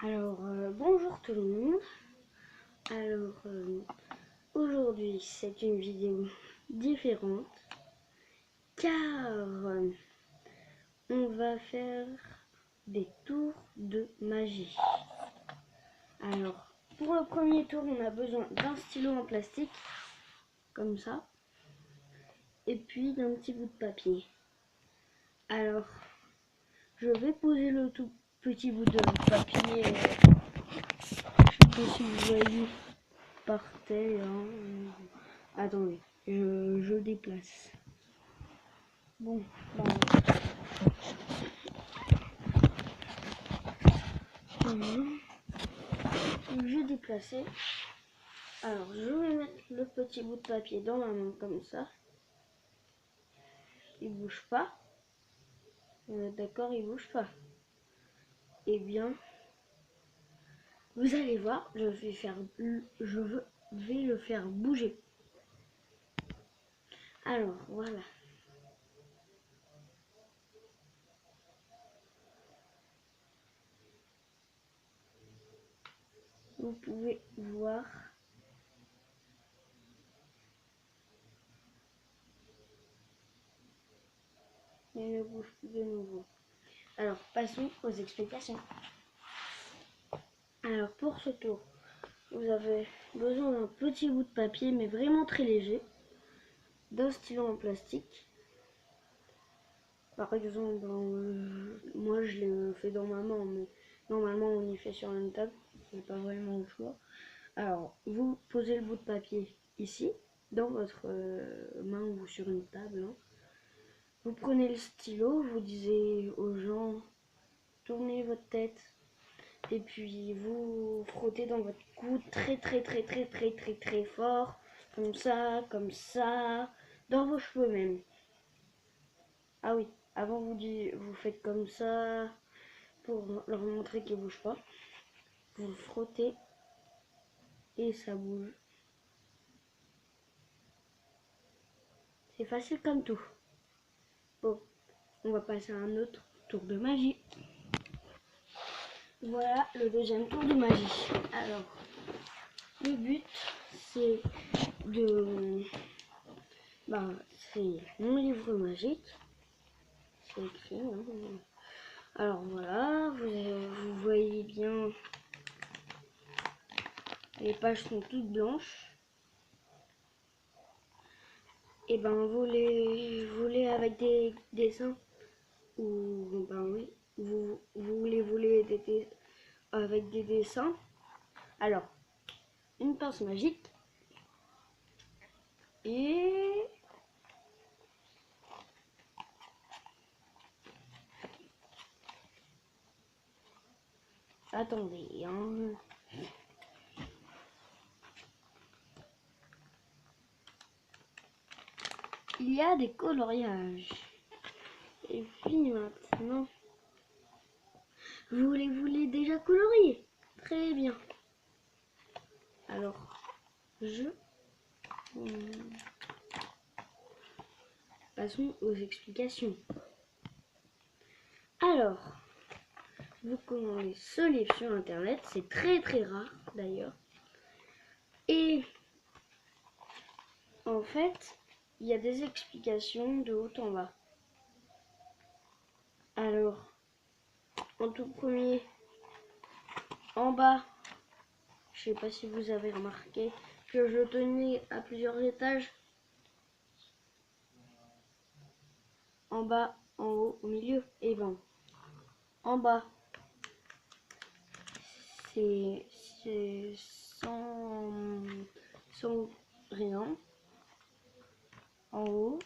Bonjour tout le monde. Aujourd'hui c'est une vidéo différente car on va faire des tours de magie. Alors pour le premier tour on a besoin d'un stylo en plastique comme ça et puis d'un petit bout de papier. Alors je vais poser le tout petit bout de papier. Je sais pas si vous voyez par terre. Attendez, je déplace. Bon, j'ai déplacé. Alors, je vais mettre le petit bout de papier dans ma main comme ça. Il bouge pas. D'accord, il bouge pas. Eh bien, vous allez voir, je vais le faire bouger. Alors, voilà. Vous pouvez voir. Il ne bouge plus de nouveau. Alors, passons aux explications. Alors, pour ce tour, vous avez besoin d'un petit bout de papier, mais vraiment très léger, d'un stylo en plastique. Par exemple, moi je l'ai fait dans ma main, mais normalement on y fait sur une table, c'est pas vraiment le choix. Alors, vous posez le bout de papier ici, dans votre main ou sur une table. Vous prenez le stylo, vous disiez aux gens, tournez votre tête, et puis vous frottez dans votre cou très fort, comme ça, dans vos cheveux même. Ah oui, avant vous faites comme ça pour leur montrer qu'ils ne bougent pas. Vous frottez et ça bouge. C'est facile comme tout. Bon, on va passer à un autre tour de magie. Voilà le deuxième tour de magie. Alors, le but c'est c'est mon livre magique. C'est écrit. Alors voilà, vous voyez bien, les pages sont toutes blanches. Et ben vous les avec des dessins ou ben oui, vous les voulez avec des dessins. Alors, une pince magique et attendez, il y a des coloriages. Et puis maintenant, vous les voulez déjà colorier. Très bien. Alors, passons aux explications. Alors, vous commandez ce livre sur internet, c'est très rare d'ailleurs. Et en fait, il y a des explications de haut en bas. Alors, en tout premier, en bas, je sais pas si vous avez remarqué que je tenais à plusieurs étages. En bas, en haut, au milieu, et bon. En bas, c'est sans rien. En haut,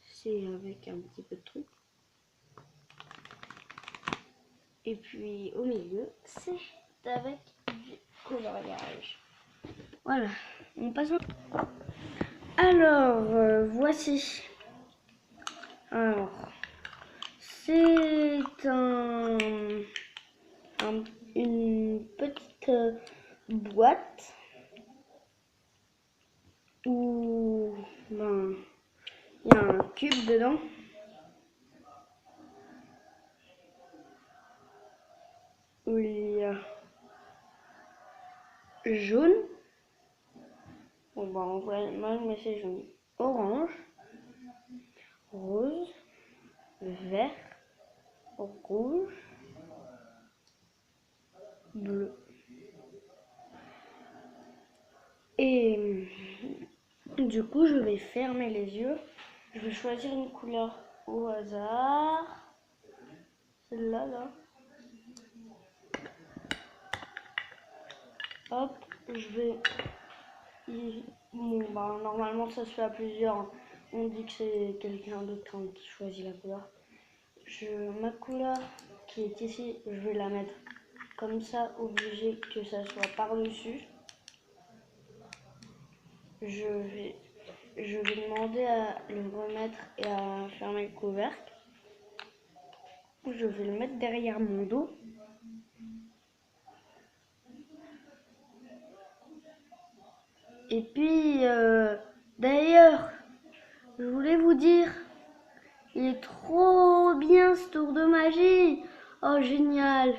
c'est avec un petit peu de truc. Et puis au milieu, c'est avec du coloriage. Voilà, on passe. Alors, voici. Alors, c'est une petite boîte où ben, il y a un cube dedans. où il y a jaune. Bon bah en vrai, moi mais c'est jaune. Orange, rose, vert, rouge, bleu. Et du coup, je vais fermer les yeux. Je vais choisir une couleur au hasard. Celle-là, là. Hop, je vais... Bon, bah, normalement, ça se fait à plusieurs. On dit que c'est quelqu'un d'autre qui choisit la couleur. Ma couleur qui est ici, je vais la mettre comme ça, obligé que ça soit par-dessus. Je vais demander à le remettre et à fermer le couvercle. Je vais le mettre derrière mon dos. Et puis, d'ailleurs, je voulais vous dire, il est trop bien ce tour de magie. Oh, génial.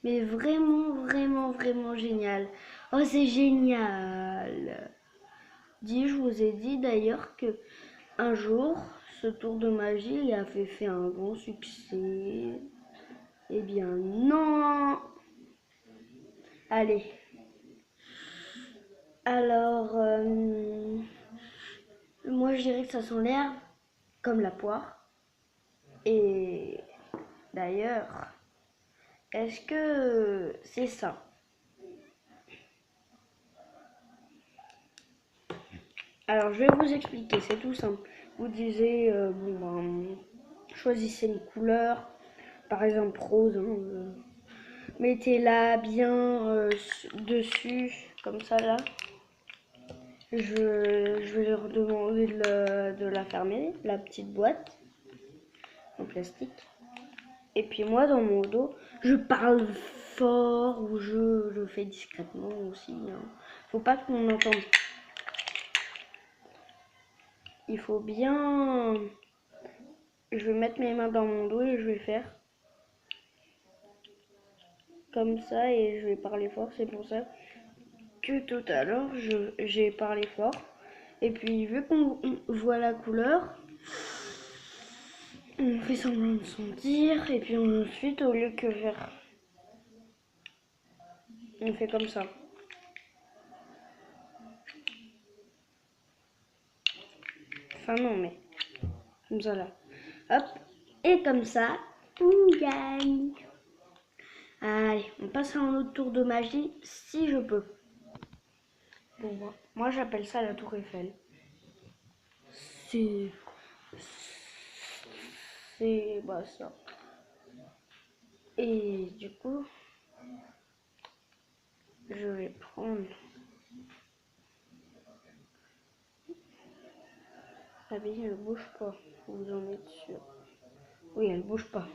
Mais vraiment, vraiment, vraiment génial. Oh, c'est génial. Je vous ai dit d'ailleurs que un jour, ce tour de magie a fait un grand succès. Eh bien, non. Allez. Alors, moi je dirais que ça sent l'herbe comme la poire. Et d'ailleurs, est-ce que c'est ça? Alors je vais vous expliquer, c'est tout simple. Vous disiez, choisissez une couleur, par exemple rose, hein, mettez-la bien dessus, comme ça là. Je vais leur demander de la fermer, la petite boîte en plastique. Et puis moi, dans mon dos, je parle fort ou je fais discrètement aussi. Hein. Faut pas qu'on entende. Il faut bien... Je vais mettre mes mains dans mon dos et je vais faire comme ça et je vais parler fort. C'est pour ça que tout à l'heure, j'ai parlé fort. Et puis, vu qu'on voit la couleur, on fait semblant de sentir. Et puis ensuite, au lieu que faire... On fait comme ça. Enfin non, mais comme ça là. Hop. Et comme ça, on gagne. Allez, on passe à un autre tour de magie, si je peux. Bon, moi j'appelle ça la tour Eiffel. C'est... Bah ça. Et du coup, je vais prendre la bille, elle bouge pas. Vous en êtes sûr? Oui, elle bouge pas.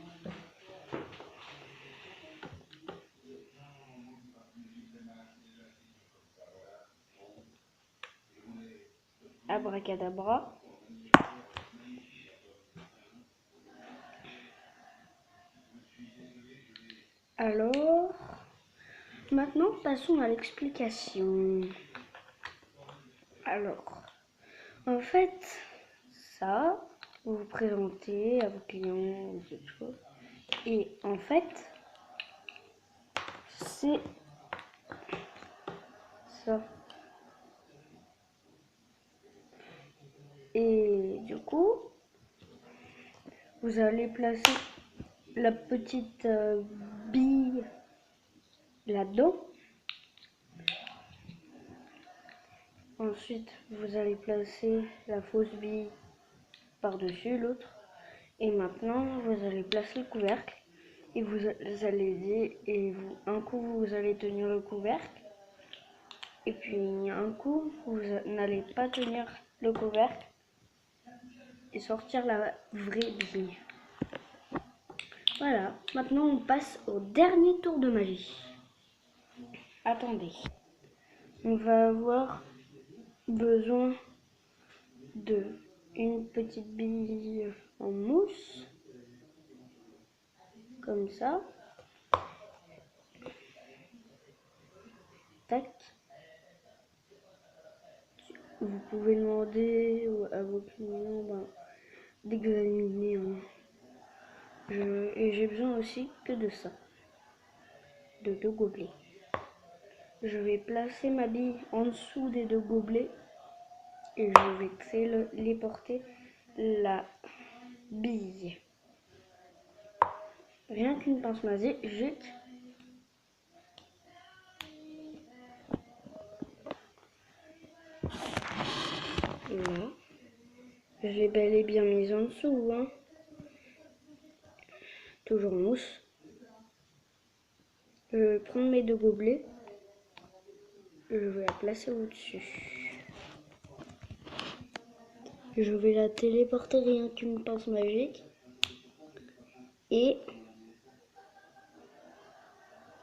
Abracadabra. Alors, maintenant passons à l'explication. Alors, en fait, ça, vous vous présentez à vos clients ou quelque chose. Et en fait, c'est ça. Et du coup, vous allez placer la petite bille là-dedans. Ensuite, vous allez placer la fausse bille par-dessus l'autre. Et maintenant, vous allez placer le couvercle. Et vous allez dire, un coup, vous allez tenir le couvercle. Et puis, un coup, vous n'allez pas tenir le couvercle. Et sortir la vraie bille. Voilà, maintenant on passe au dernier tour de magie. Attendez. On va avoir besoin de une petite bille en mousse. Comme ça. tac. Vous pouvez demander à vos clients d'examiner. Et j'ai besoin aussi que de ça, de 2 gobelets. Je vais placer ma bille en dessous des 2 gobelets et je vais téléporter la bille. Rien qu'une pince magique. Là, je l'ai bel et bien mise en dessous, hein. Toujours mousse. Je vais prendre mes 2 gobelets. Je vais la placer au-dessus. Je vais la téléporter rien qu'une pince magique. Et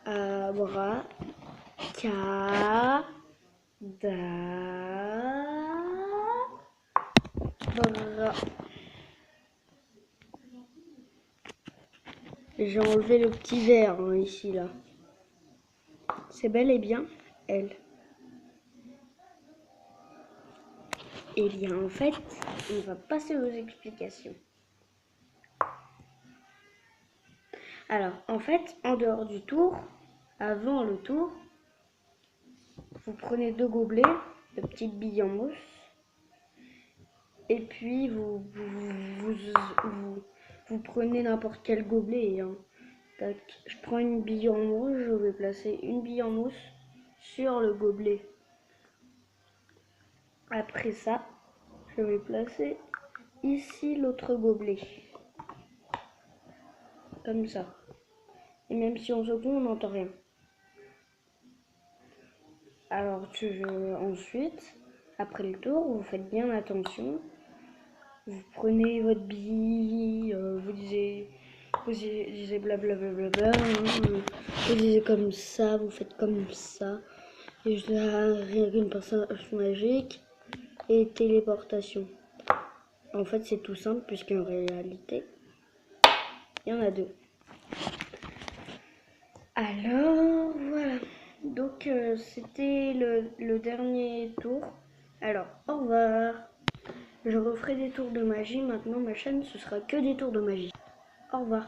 abracadabra. J'ai enlevé le petit verre hein, ici là. C'est bel et bien elle. Et bien en fait, on va passer aux explications. Alors en fait, en dehors du tour, avant le tour, vous prenez 2 gobelets de petites billes en mousse. Et puis vous prenez n'importe quel gobelet. Hein. Tac. Je prends une bille en mousse, je vais placer une bille en mousse sur le gobelet. Après ça, je vais placer ici l'autre gobelet. Comme ça. Et même si on secoue, on n'entend rien. Alors ensuite, après le tour, vous faites bien attention. Vous prenez votre bille, vous disiez blablabla, vous disiez comme ça, vous faites comme ça. Et je rien qu'une personne magique et téléportation. En fait, c'est tout simple puisqu'en réalité, il y en a 2. Alors, voilà. Donc, c'était le dernier tour. Alors, au revoir. Je referai des tours de magie. Maintenant, ma chaîne, ce sera que des tours de magie. Au revoir.